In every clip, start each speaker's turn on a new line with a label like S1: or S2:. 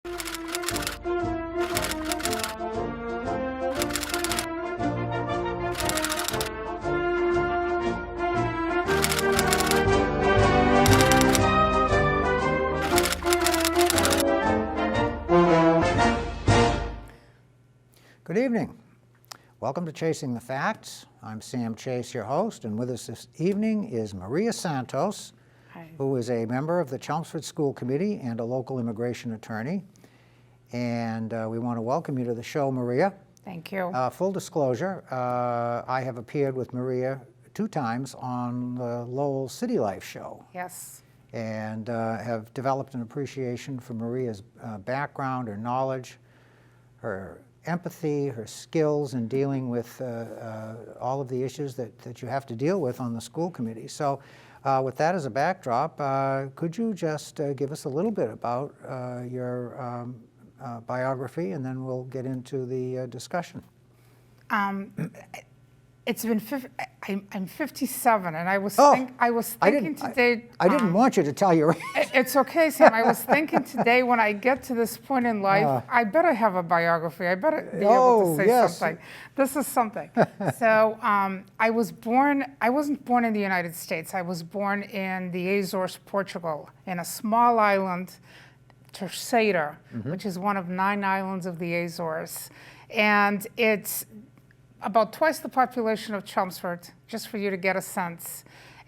S1: Good evening. Welcome to Chasing the Facts. I'm Sam Chase, your host, and with us this evening is Maria Santos,
S2: Hi.
S1: who is a member of the Chelmsford School Committee and a local immigration attorney. And we want to welcome you to the show, Maria.
S2: Thank you.
S1: Full disclosure, I have appeared with Maria 2 times on the Lowell City Life show.
S2: Yes.
S1: And have developed an appreciation for Maria's background, her knowledge, her empathy, her skills in dealing with all of the issues that you have to deal with on the school committee. So with that as a backdrop, could you just give us a little bit about your biography, and then we'll get into the discussion.
S2: It's been I'm 57, and I was thinking today.
S1: I didn't want you to tell your age.
S2: It's okay, Sam. I was thinking today, when I get to this point in life, I better have a biography. I better be able to say something. This is something. So I wasn't born in the United States. I was born in the Azores, Portugal, in a small island, Terceira, which is one of 9 islands of the Azores, and it's about twice the population of Chelmsford, just for you to get a sense.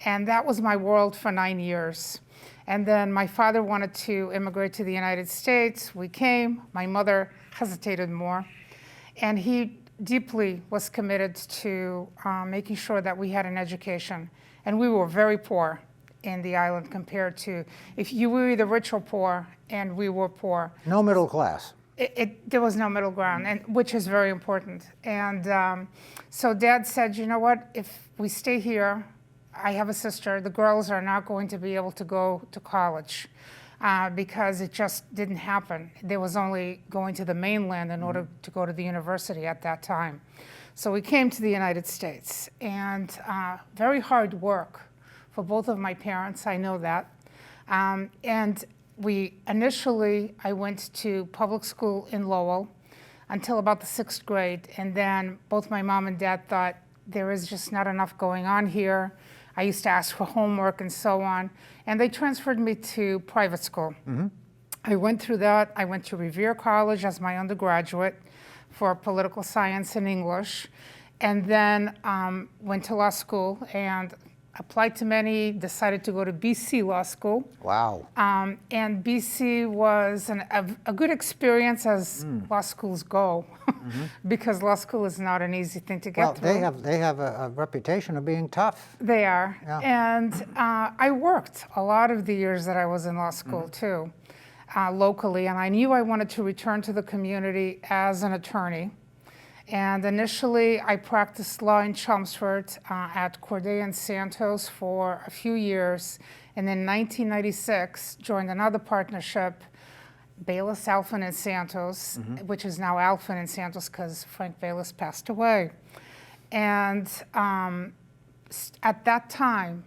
S2: And that was my world for 9 years. And then my father wanted to immigrate to the United States. We came. My mother hesitated more. And he deeply was committed to making sure that we had an education. And we were very poor in the island compared to, if you were either rich or poor, and we were poor.
S1: No middle class.
S2: There was no middle ground, and which is very important. And so Dad said, you know what, if we stay here, I have a sister, the girls are not going to be able to go to college because it just didn't happen. There was only going to the mainland in order to go to the university at that time. So we came to the United States, and very hard work for both of my parents, I know that. And I went to public school in Lowell until about the 6th grade, and then both my mom and dad thought there is just not enough going on here. I used to ask for homework and so on, and they transferred me to private school. I went through that. I went to Revere College as my undergraduate for political science and English, and then went to law school and applied to many, decided to go to BC Law School.
S1: Wow.
S2: And BC was a good experience as law schools go, because law school is not an easy thing to get through.
S1: Well, they have a reputation of being tough.
S2: They are.
S1: Yeah.
S2: And I worked a lot of the years that I was in law school too, locally, and I knew I wanted to return to the community as an attorney. And initially, I practiced law in Chelmsford at Corday and Santos for a few years. And in 1996, joined another partnership, Bayless, Alphen, and Santos, which is now Alphen and Santos because Frank Bayless passed away. And at that time,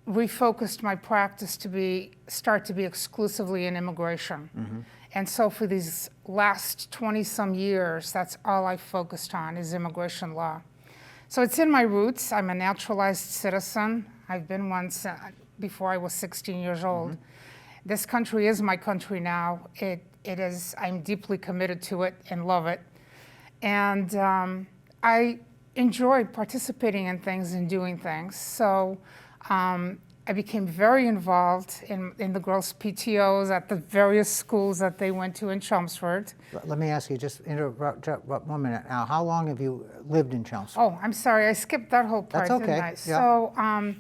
S2: refocused my practice to start to be exclusively in immigration. And so for these last 20-some years, that's all I focused on is immigration law. So it's in my roots. I'm a naturalized citizen. I've been one before I was 16 years old. This country is my country now. It is. I'm deeply committed to it and love it. And I enjoy participating in things and doing things. So I became very involved in the girls' PTOs at the various schools that they went to in Chelmsford.
S1: Let me ask you, just interrupt 1 minute. Now, how long have you lived in Chelmsford?
S2: Oh, I'm sorry, I skipped that whole part,
S1: That's okay.
S2: didn't I?
S1: Yeah.
S2: So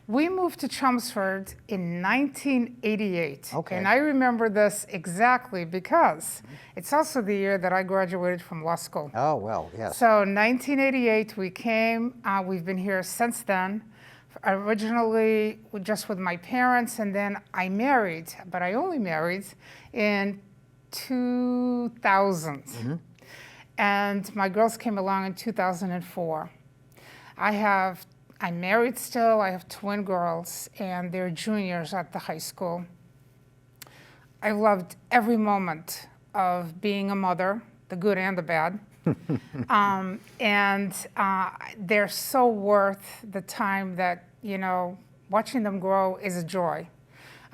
S2: we moved to Chelmsford in 1988.
S1: Okay.
S2: And I remember this exactly because it's also the year that I graduated from law school.
S1: Oh, well, yes.
S2: So 1988, we came. We've been here since then. Originally just with my parents, and then I married, but I only married in 2000. And my girls came along in 2004. I'm married still. I have twin girls, and they're juniors at the high school. I loved every moment of being a mother, the good and the bad. They're so worth the time that, watching them grow is a joy.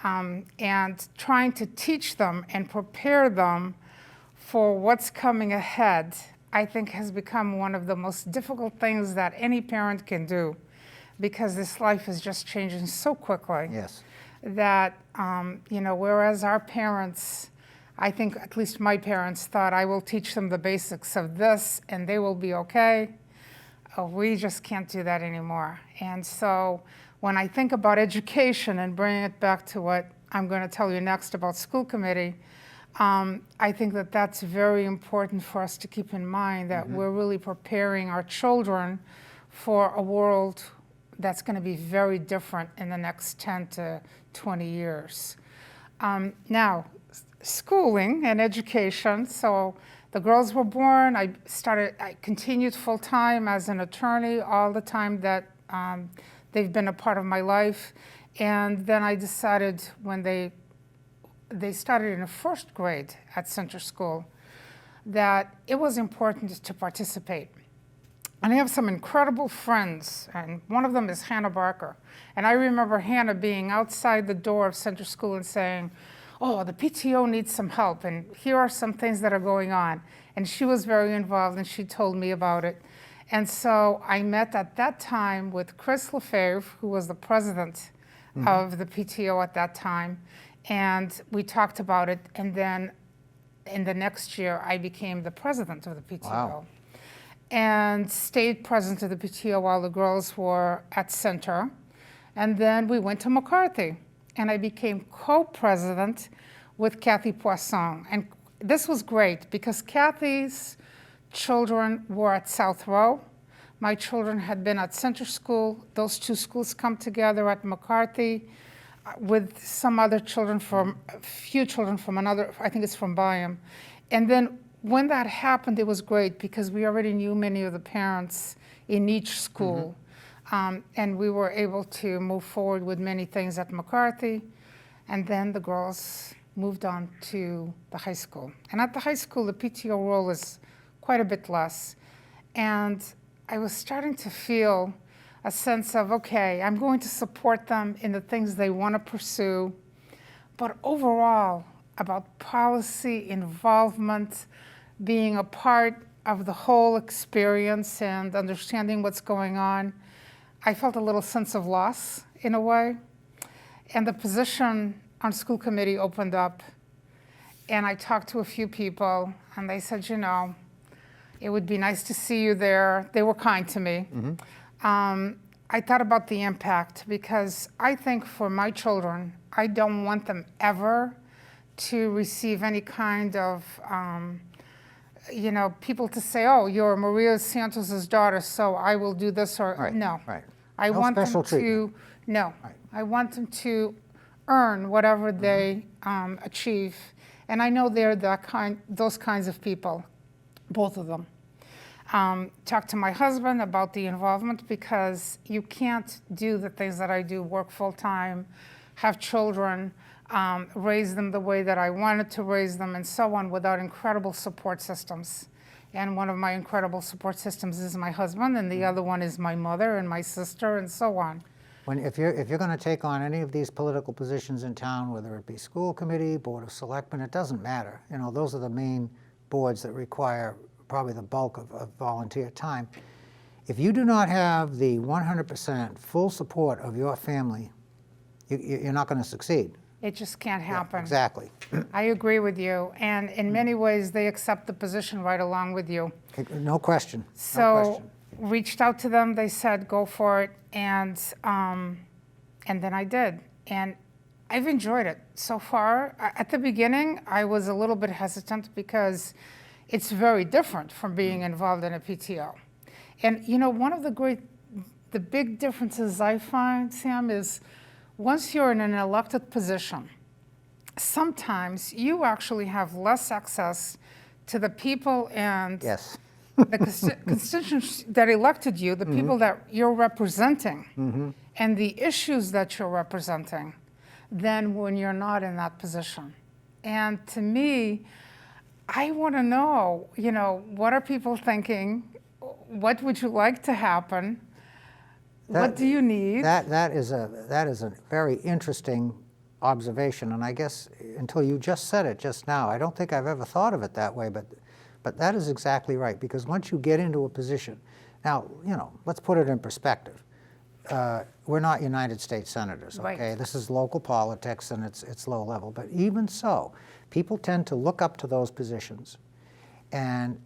S2: And trying to teach them and prepare them for what's coming ahead, I think has become one of the most difficult things that any parent can do, because this life is just changing so quickly.
S1: Yes.
S2: That, whereas our parents, I think at least my parents thought, I will teach them the basics of this and they will be okay. We just can't do that anymore. And so when I think about education and bringing it back to what I'm going to tell you next about school committee, I think that that's very important for us to keep in mind, that we're really preparing our children for a world that's going to be very different in the next 10 to 20 years. Now, schooling and education. So the girls were born. I continued full-time as an attorney all the time that they've been a part of my life. And then I decided when they started in the first grade at Center School that it was important to participate. And I have some incredible friends, and one of them is Hannah Barker. And I remember Hannah being outside the door of Center School and saying, oh, the PTO needs some help, and here are some things that are going on. And she was very involved, and she told me about it. And so I met at that time with Chris Lefebvre, who was the president of the PTO at that time, and we talked about it. And then in the next year, I became the president of the PTO.
S1: Wow.
S2: And stayed president of the PTO while the girls were at Center. And then we went to McCarthy, and I became co-president with Kathy Poisson. And this was great because Kathy's children were at South Row. My children had been at Center School. Those two schools come together at McCarthy with some other children a few children from another, I think it's from Byam. And then when that happened, it was great because we already knew many of the parents in each school. And we were able to move forward with many things at McCarthy. And then the girls moved on to the high school. And at the high school, the PTO role is quite a bit less. And I was starting to feel a sense of, okay, I'm going to support them in the things they want to pursue. But overall, about policy, involvement, being a part of the whole experience and understanding what's going on, I felt a little sense of loss in a way. And the position on school committee opened up, and I talked to a few people, and they said, it would be nice to see you there. They were kind to me. I thought about the impact, because I think for my children, I don't want them ever to receive any kind of people to say, oh, you're Maria Santos' daughter, so I will do this, or
S1: Right,
S2: no.
S1: right.
S2: I
S1: No
S2: want them
S1: special treatment.
S2: no.
S1: Right.
S2: I want them to earn whatever they achieve. And I know they're those kinds of people, both of them. Talk to my husband about the involvement, because you can't do the things that I do, work full-time, have children, raise them the way that I wanted to raise them, and so on, without incredible support systems. And one of my incredible support systems is my husband, and the other one is my mother and my sister, and so on.
S1: If you're going to take on any of these political positions in town, whether it be school committee, board of selectmen, it doesn't matter. Those are the main boards that require probably the bulk of volunteer time. If you do not have the 100% full support of your family, you're not going to succeed.
S2: It just can't happen.
S1: Yeah, exactly.
S2: I agree with you. And in many ways, they accept the position right along with you.
S1: No question.
S2: So
S1: No question.
S2: reached out to them. They said, go for it. And then I did. And I've enjoyed it so far. At the beginning, I was a little bit hesitant because it's very different from being involved in a PTO. And one of the big differences I find, Sam, is once you're in an elected position, sometimes you actually have less access to the people and
S1: Yes.
S2: the constituents that elected you, the people that you're representing, and the issues that you're representing, than when you're not in that position. And to me, I want to know, what are people thinking? What would you like to happen? What do you need?
S1: That is a very interesting observation, and I guess until you just said it just now, I don't think I've ever thought of it that way, but that is exactly right, because once you get into a position, now, let's put it in perspective. We're not United States senators, okay?
S2: Right.
S1: This is local politics, and it's low level, but even so, people tend to look up to those positions, and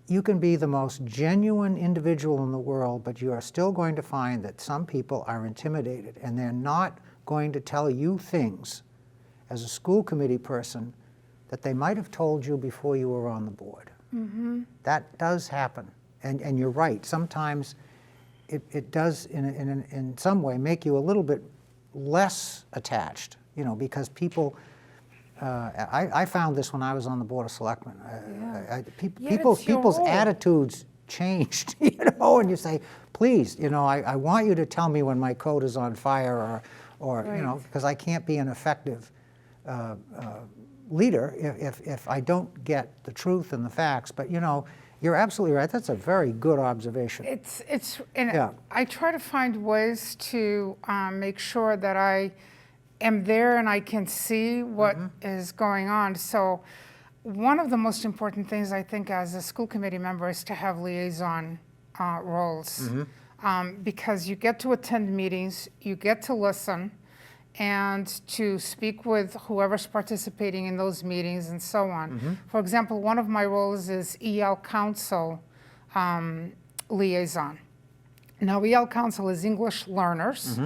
S1: you can be the most genuine individual in the world, but you are still going to find that some people are intimidated, and they're not going to tell you things as a school committee person that they might have told you before you were on the board.
S2: Mm-hmm.
S1: That does happen, and you're right. Sometimes it does, in some way, make you a little bit less attached, because people. I found this when I was on the Board of Selectmen. People's attitudes changed, and you say, please, I want you to tell me when my coat is on fire, or
S2: Right.
S1: because I can't be an effective leader if I don't get the truth and the facts. But you're absolutely right. That's a very good observation.
S2: And I try to find ways to make sure that I am there and I can see what is going on. So one of the most important things I think as a school committee member is to have liaison roles, because you get to attend meetings, you get to listen, and to speak with whoever's participating in those meetings and so on. For example, one of my roles is EL Council liaison. Now, EL Council is English learners.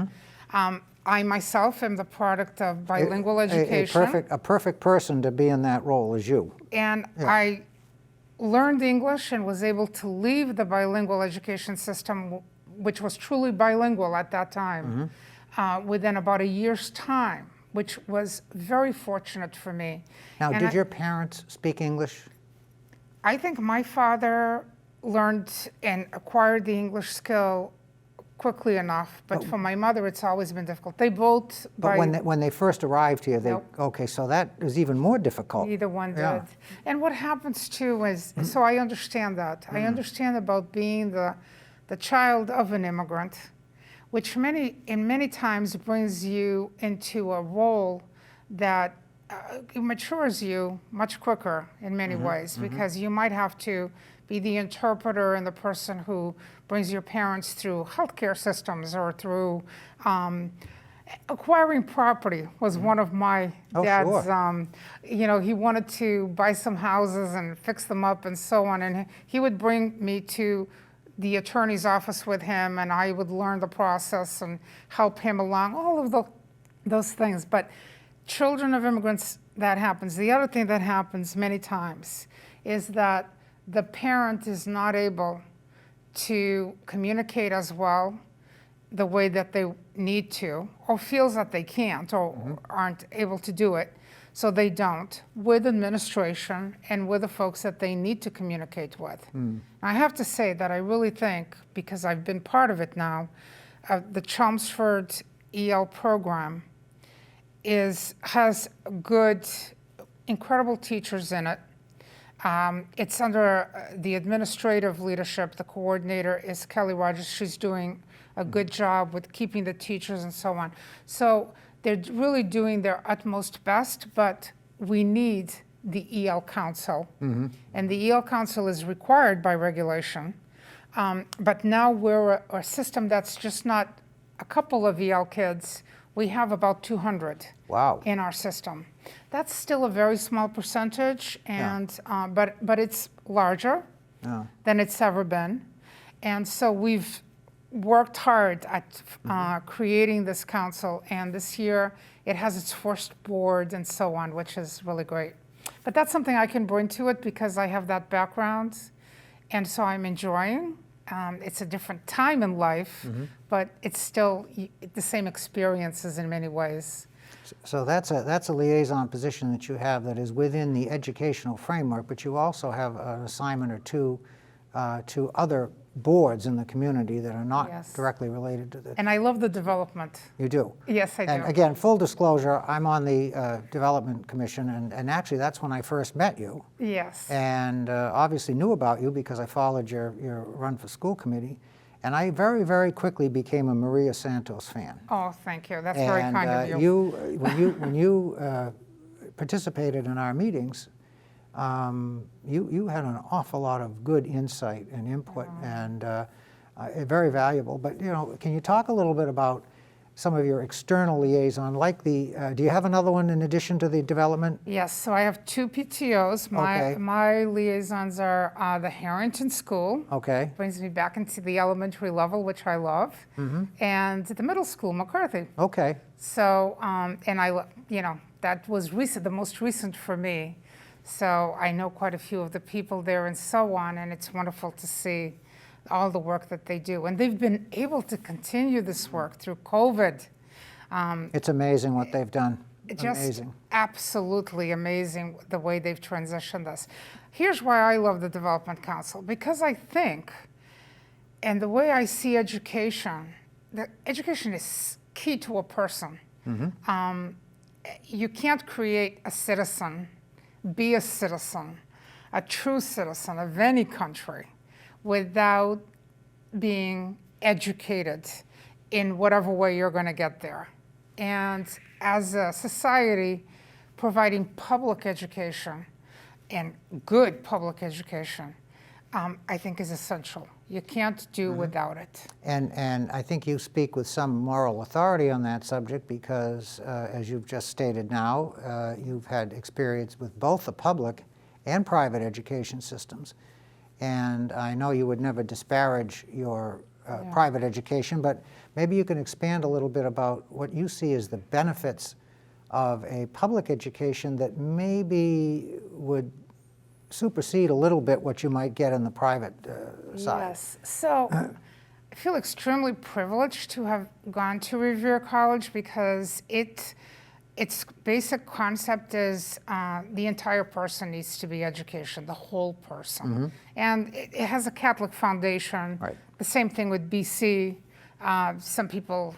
S2: I myself am the product of bilingual education.
S1: A perfect person to be in that role is you.
S2: And I learned English and was able to leave the bilingual education system, which was truly bilingual at that time, within about a year's time, which was very fortunate for me.
S1: Now, did your parents speak English?
S2: I think my father learned and acquired the English skill quickly enough, but for my mother, it's always been difficult. They both.
S1: But when they first arrived here, okay, so that is even more difficult.
S2: Neither one did. And what happens too is, so I understand that. I understand about being the child of an immigrant, which many times brings you into a role that matures you much quicker in many ways, because you might have to be the interpreter and the person who brings your parents through healthcare systems, or through acquiring property was one of my dad's.
S1: Sure.
S2: He wanted to buy some houses and fix them up and so on, and he would bring me to the attorney's office with him, and I would learn the process and help him along, all of those things. But children of immigrants, that happens. The other thing that happens many times is that the parent is not able to communicate as well the way that they need to, or feels that they can't, or aren't able to do it, so they don't, with administration and with the folks that they need to communicate with. I have to say that I really think, because I've been part of it now, the Chelmsford EL program has good, incredible teachers in it. It's under the administrative leadership. The coordinator is Kelly Rogers. She's doing a good job with keeping the teachers and so on. So they're really doing their utmost best, but we need the EL Council. And the EL Council is required by regulation. But now we're a system that's just not a couple of EL kids. We have about 200 in our system. That's still a very small percentage, and but it's larger than it's ever been. And so we've worked hard at creating this council, and this year it has its first board and so on, which is really great. But that's something I can bring to it because I have that background, and so I'm enjoying. It's a different time in life, but it's still the same experiences in many ways.
S1: So that's a liaison position that you have that is within the educational framework, but you also have an assignment or two to other boards in the community that are not
S2: Yes.
S1: directly related to the,
S2: And I love the development.
S1: you do.
S2: Yes, I do.
S1: And again, full disclosure, I'm on the Development Commission, and actually that's when I first met you.
S2: Yes.
S1: And obviously knew about you because I followed your run for school committee. And I very, very quickly became a Maria Santos fan.
S2: Oh, thank you. That's very
S1: And
S2: kind of you.
S1: when you participated in our meetings, you had an awful lot of good insight and input, and very valuable. But can you talk a little bit about some of your external liaison, like the? Do you have another one in addition to the development?
S2: Yes, so I have two PTOs.
S1: Okay.
S2: My liaisons are the Harrington School,
S1: Okay.
S2: brings me back into the elementary level, which I love, and the middle school, McCarthy.
S1: Okay.
S2: So, and that was recent, the most recent for me. So I know quite a few of the people there and so on, and it's wonderful to see all the work that they do. And they've been able to continue this work through COVID.
S1: It's amazing what they've done.
S2: Just
S1: Amazing.
S2: absolutely amazing the way they've transitioned us. Here's why I love the Development Council, because I think, and the way I see education, that education is key to a person. You can't create a citizen, be a citizen, a true citizen of any country without being educated in whatever way you're going to get there. And as a society, providing public education and good public education, I think is essential. You can't do without it.
S1: And I think you speak with some moral authority on that subject because, as you've just stated now, you've had experience with both the public and private education systems. And I know you would never disparage your private education, but maybe you can expand a little bit about what you see as the benefits of a public education that maybe would supersede a little bit what you might get in the private side.
S2: Yes. So I feel extremely privileged to have gone to Revere College because its basic concept is the entire person needs to be education, the whole person. And it has a Catholic foundation.
S1: Right.
S2: The same thing with BC. Some people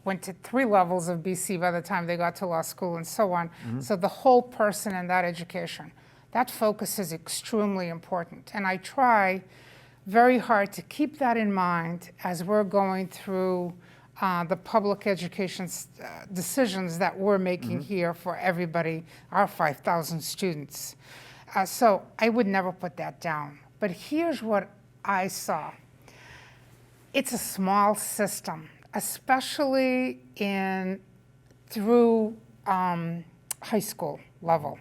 S2: went to 3 levels of BC by the time they got to law school and so on. So the whole person in that education. That focus is extremely important. And I try very hard to keep that in mind as we're going through the public education decisions that we're making here for everybody, our 5,000 students. So I would never put that down. But here's what I saw. It's a small system, especially through high school level.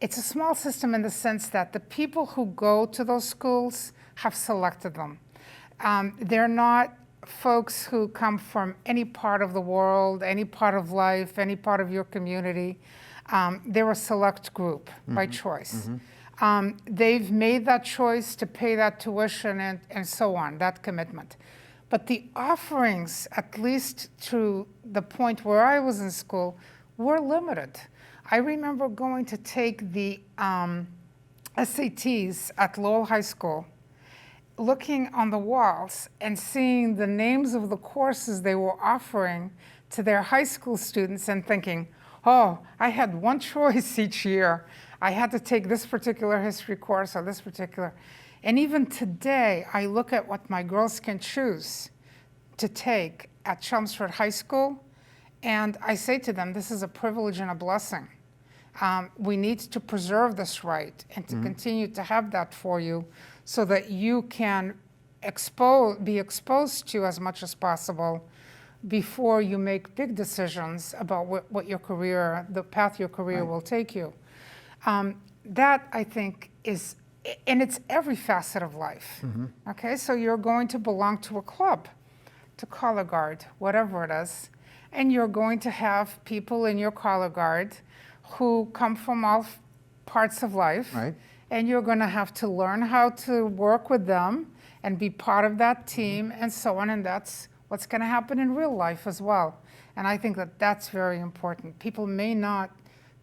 S2: It's a small system in the sense that the people who go to those schools have selected them. They're not folks who come from any part of the world, any part of life, any part of your community. They're a select group by choice. They've made that choice to pay that tuition and so on, that commitment. But the offerings, at least to the point where I was in school, were limited. I remember going to take the SATs at Lowell High School, looking on the walls and seeing the names of the courses they were offering to their high school students and thinking, oh, I had one choice each year. I had to take this particular history course or this particular. And even today, I look at what my girls can choose to take at Chelmsford High School, and I say to them, this is a privilege and a blessing. We need to preserve this right and to continue to have that for you so that you can be exposed to as much as possible before you make big decisions about what your career, the path your career will take you. That, I think, is, and it's every facet of life. Okay, so you're going to belong to a club, to color guard, whatever it is, and you're going to have people in your color guard who come from all parts of life, and you're going to have to learn how to work with them and be part of that team and so on, and that's what's going to happen in real life as well. And I think that that's very important. People may not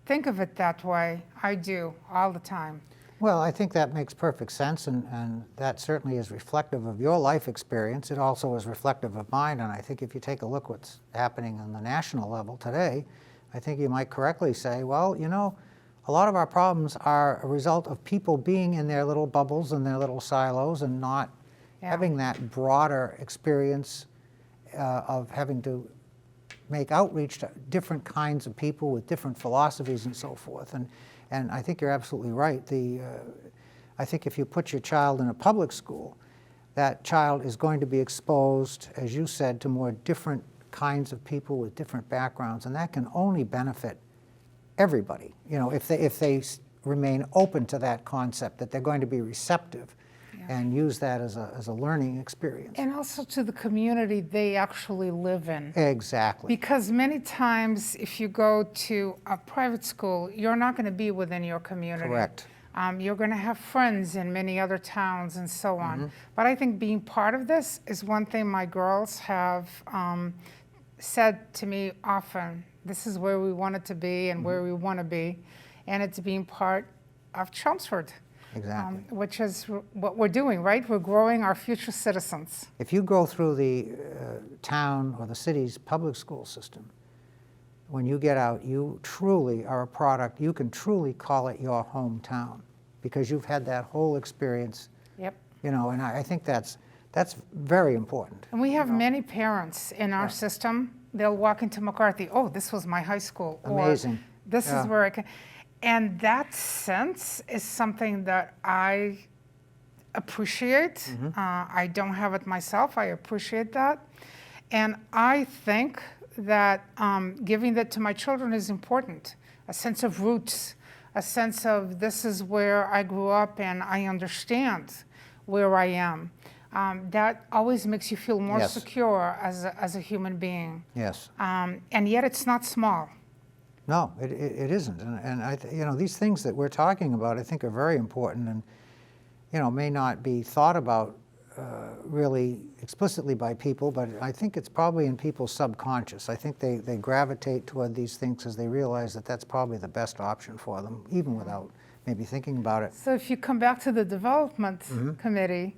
S2: think of it that way. I do all the time.
S1: Well, I think that makes perfect sense, and that certainly is reflective of your life experience. It also is reflective of mine, and I think if you take a look what's happening on the national level today, I think you might correctly say, well, you know, a lot of our problems are a result of people being in their little bubbles and their little silos and not having that broader experience of having to make outreach to different kinds of people with different philosophies and so forth. And I think you're absolutely right. I think if you put your child in a public school, that child is going to be exposed, as you said, to more different kinds of people with different backgrounds, and that can only benefit everybody. You know, if they remain open to that concept, that they're going to be receptive and use that as a learning experience.
S2: And also to the community they actually live in.
S1: Exactly.
S2: Because many times if you go to a private school, you're not going to be within your community.
S1: Correct.
S2: You're going to have friends in many other towns and so on. But I think being part of this is one thing my girls have said to me often. This is where we want it to be and where we want to be. And it's being part of Chelmsford.
S1: Exactly.
S2: Which is what we're doing, right? We're growing our future citizens.
S1: If you go through the town or the city's public school system, when you get out, you truly are a product. You can truly call it your hometown because you've had that whole experience.
S2: Yep.
S1: You know, and I think that's very important.
S2: And we have many parents in our system. They'll walk into McCarthy, oh, this was my high school.
S1: Amazing.
S2: Or this is where I can. And that sense is something that I appreciate. I don't have it myself. I appreciate that. And I think that giving that to my children is important. A sense of roots, a sense of this is where I grew up and I understand where I am. That always makes you feel more secure as a human being.
S1: Yes.
S2: And yet it's not small.
S1: No, it isn't. And you know, these things that we're talking about, I think, are very important and, you know, may not be thought about really explicitly by people, but I think it's probably in people's subconscious. I think they gravitate toward these things because they realize that that's probably the best option for them, even without maybe thinking about it.
S2: So if you come back to the development committee,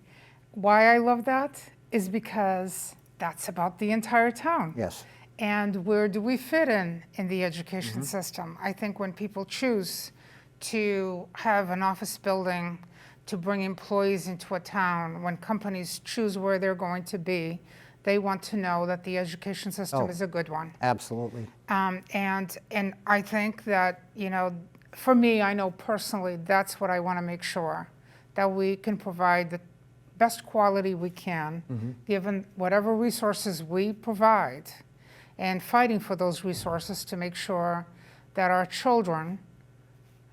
S2: why I love that is because that's about the entire town.
S1: Yes.
S2: And where do we fit in the education system? I think when people choose to have an office building to bring employees into a town, when companies choose where they're going to be, they want to know that the education system is a good one.
S1: Absolutely.
S2: And I think that, you know, for me, I know personally, that's what I want to make sure, that we can provide the best quality we can, given whatever resources we provide, and fighting for those resources to make sure that our children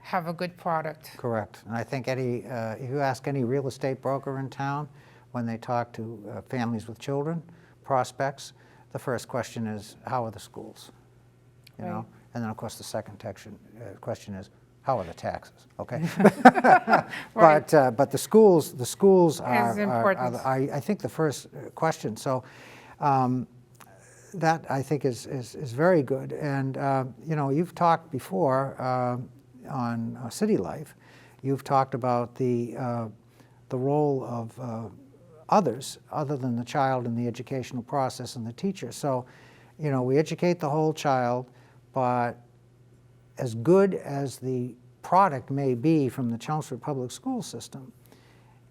S2: have a good product.
S1: Correct. And I think if you ask any real estate broker in town, when they talk to families with children, prospects, the first question is, how are the schools? You know? And then, of course, the second question is, how are the taxes? Okay. But the schools are
S2: important.
S1: I think the first question. So that I think is very good. And you know, you've talked before on City Life. You've talked about the role of others other than the child in the educational process and the teacher. So, you know, we educate the whole child, but as good as the product may be from the Chelmsford Public School System,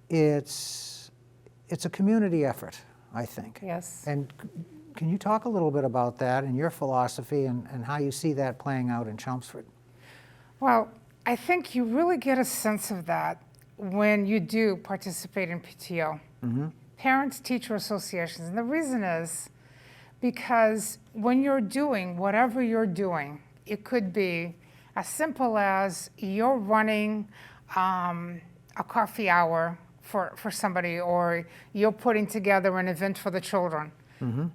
S1: it's a community effort, I think.
S2: Yes.
S1: And can you talk a little bit about that and your philosophy and how you see that playing out in Chelmsford?
S2: Well, I think you really get a sense of that when you do participate in PTO, parents-teacher associations. And the reason is because when you're doing whatever you're doing, it could be as simple as you're running a coffee hour for somebody, or you're putting together an event for the children.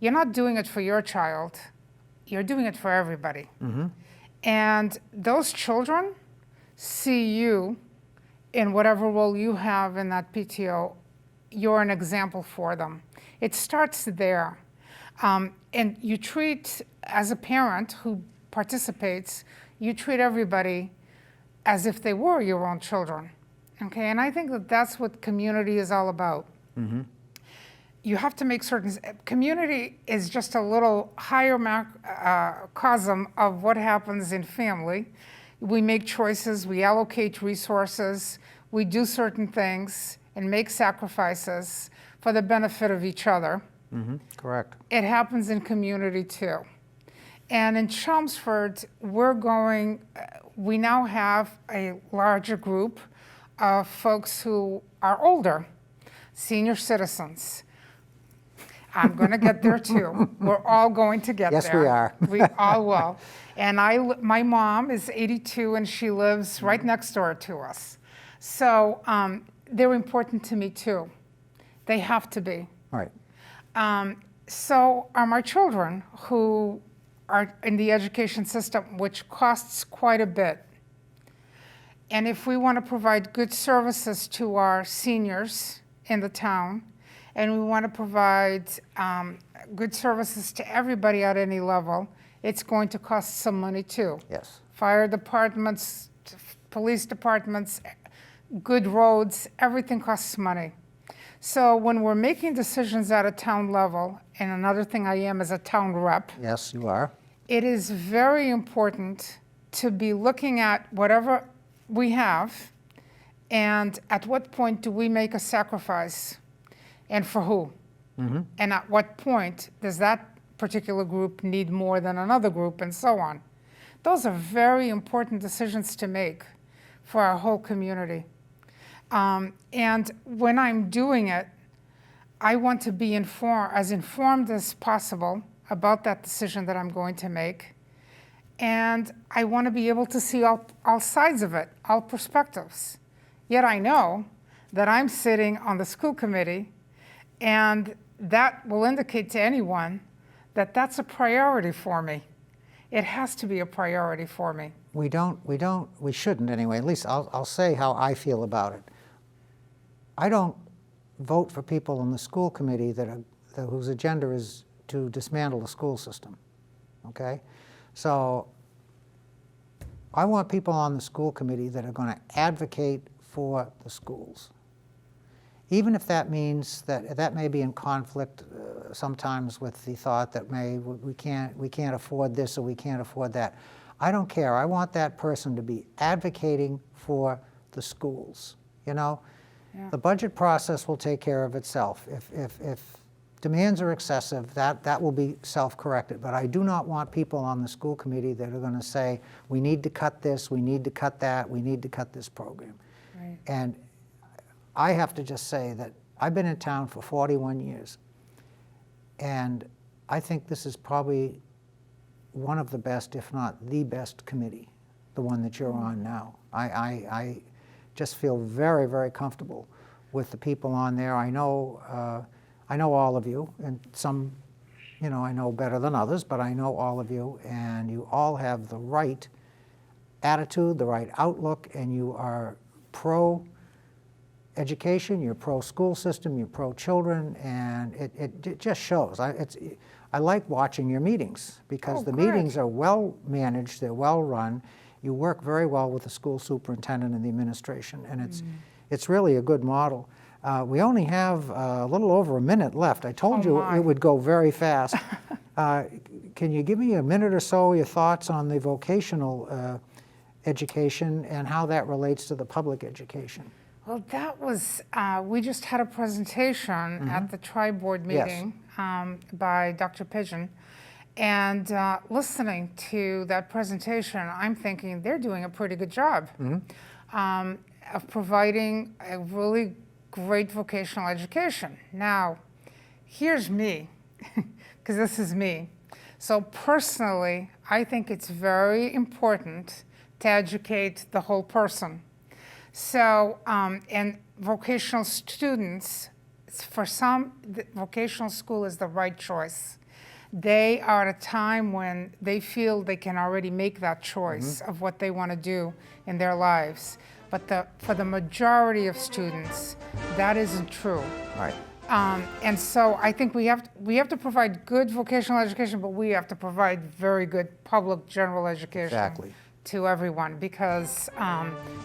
S2: You're not doing it for your child, you're doing it for everybody. And those children see you in whatever role you have in that PTO. You're an example for them. It starts there. And you treat, as a parent who participates, you treat everybody as if they were your own children. Okay, and I think that that's what community is all about. You have to make certain, community is just a little higher macrocosm of what happens in family. We make choices, we allocate resources, we do certain things and make sacrifices for the benefit of each other.
S1: Correct.
S2: It happens in community too. And in Chelmsford, we now have a larger group of folks who are older, senior citizens. I'm going to get there too. We're all going to get there.
S1: Yes, we are.
S2: We all will. And my mom is 82 and she lives right next door to us. So they're important to me too. They have to be.
S1: Right.
S2: So are my children, who are in the education system, which costs quite a bit. And if we want to provide good services to our seniors in the town, and we want to provide good services to everybody at any level, it's going to cost some money too.
S1: Yes.
S2: Fire departments, police departments, good roads, everything costs money. So when we're making decisions at a town level, and another thing I am is a town rep,
S1: Yes, you are.
S2: it is very important to be looking at whatever we have and at what point do we make a sacrifice and for who? And at what point does that particular group need more than another group and so on. Those are very important decisions to make for our whole community. And when I'm doing it, I want to be as informed as possible about that decision that I'm going to make. And I want to be able to see all sides of it, all perspectives. Yet I know that I'm sitting on the school committee, and that will indicate to anyone that that's a priority for me. It has to be a priority for me.
S1: We shouldn't anyway. At least I'll say how I feel about it. I don't vote for people in the school committee whose agenda is to dismantle the school system, okay? So I want people on the school committee that are going to advocate for the schools. Even if that means that may be in conflict sometimes with the thought that we can't afford this or we can't afford that. I don't care. I want that person to be advocating for the schools, you know?
S2: Yeah.
S1: The budget process will take care of itself. If demands are excessive, that will be self-corrected. But I do not want people on the school committee that are going to say, we need to cut this, we need to cut that, we need to cut this program.
S2: Right.
S1: And I have to just say that I've been in town for 41 years, and I think this is probably one of the best, if not the best committee, the one that you're on now. I just feel very, very comfortable with the people on there. I know all of you, and some, you know, I know better than others, but I know all of you, and you all have the right attitude, the right outlook, and you are pro-education, you're pro-school system, you're pro-children, and it just shows. I like watching your meetings because the
S2: great.
S1: meetings are well managed, they're well run. You work very well with the school superintendent and the administration, and it's really a good model. We only have a little over a minute left. I told you it would go very fast. Can you give me a minute or so, your thoughts on the vocational education and how that relates to the public education?
S2: Well, that was, we just had a presentation at the Tri-Board meeting by Dr. Pigeon. And listening to that presentation, I'm thinking they're doing a pretty good job of providing a really great vocational education. Now, here's me, because this is me. So personally, I think it's very important to educate the whole person. So, and vocational students, for some, the vocational school is the right choice. They are at a time when they feel they can already make that choice of what they want to do in their lives. But for the majority of students, that isn't true.
S1: Right.
S2: And so I think we have to provide good vocational education, but we have to provide very good public general education.
S1: Exactly.
S2: to everyone because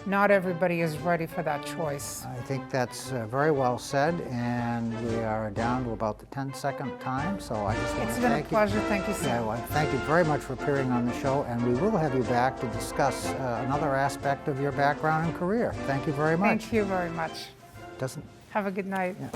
S2: not everybody is ready for that choice.
S1: I think that's very well said, and we are down to about the 10-second time, so I just want
S2: It's
S1: to
S2: been a
S1: thank you.
S2: pleasure. Thank you,
S1: Yeah,
S2: Sam.
S1: well, thank you very much for appearing on the show, and we will have you back to discuss another aspect of your background and career. Thank you very much.
S2: Thank you very much.
S1: Doesn't
S2: Have a good night.
S1: yeah.